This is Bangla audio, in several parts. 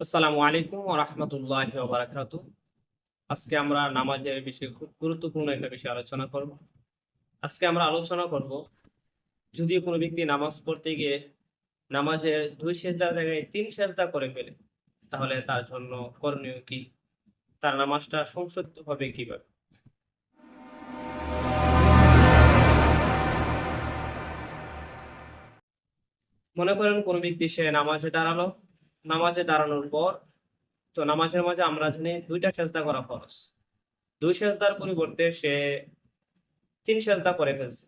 আসসালামু আলাইকুম ওয়া রাহমাতুল্লাহি ওয়া বারাকাতুহু। আজকে আমরা নামাজের বিষয়ে খুব গুরুত্বপূর্ণ একটা বিষয় আলোচনা করব। আজকে আমরা আলোচনা করব, যদি কোনো ব্যক্তি নামাজ পড়তে গিয়ে নামাজের ২ সিজদার জায়গায় ৩ সিজদা করে ফেলে, তাহলে তার জন্য করণীয় কি? তার নামাজটা সংশোধিত হবে কিভাবে? মনে করেন কোনো ব্যক্তি সে নামাজে দাঁড়ালো, নামাজে দাঁড়ানোর পর নামাজের মাঝে আমরা জানি ২ টা সিজদা করা ফরজ। ২ সিজদার পরিবর্তে সে ৩ সিজদা করে ফেলছে।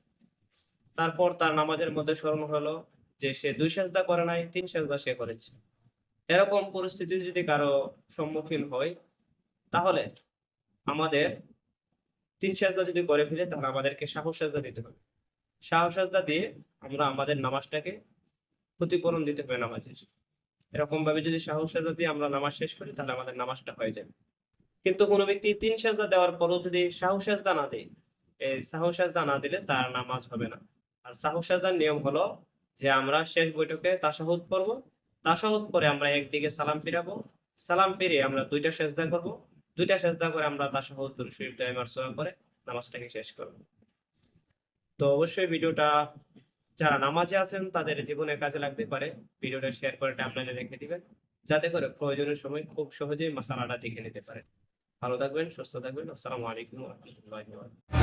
তারপর তার নামাজের মধ্যে স্মরণ হলো যে সে ২ সেজদা করে নাই, ৩ সেজদা সে করেছে। এরকম পরিস্থিতি যদি কারো সম্মুখীন হয়, তাহলে আমাদের ৩ সেজদা যদি করে ফেলি, তাহলে আমাদেরকে সাহু সেজদা দিতে হবে। সাহু সেজদা দিয়ে আমরা আমাদের নামাজটাকে ক্ষতিপূরণ দিতে হবে নামাজের। এরকম ভাবে যদি সাহু সেজদা দিয়ে আমরা নামাজ শেষ করি, তাহলে আমাদের নামাজটা হয়ে যাবে। কিন্তু কোনো ব্যক্তি ৩ সেজদা দেওয়ার পরও যদি সাহু সেজদা না দেয়, এই সাহু সেজদা না দিলে তার নামাজ হবে না। আর সাহু সেজদার নিয়ম হলো যে আমরা শেষ বৈঠকে তাশাহুদ পড়ব, তাশাহুদ পরে আমরা একদিকে সালাম ফিরাবো, সালাম ফিরিয়ে আমরা ২ টা সেজদা করব, ২ টা সেজদা করে আমরা তাশাহুদ দুরূদ শরীফ দরুদ মার্সুমা করে নামাজটাকে শেষ করব। তো অবশ্যই ভিডিওটা যারা নামাজে আছেন তাদের জীবনে কাজে লাগতে পারে। ভিডিওটা শেয়ার করে টাইমলাইনে রেখে দিবেন, যাতে করে প্রয়োজনীয় সময় খুব সহজেই মাসালাটা দেখে নিতে পারেন। ভালো থাকবেন, সুস্থ থাকবেন। আসসালামু আলাইকুম ওয়া রাহমাতুল্লাহি ওয়া বারাকাতুহু।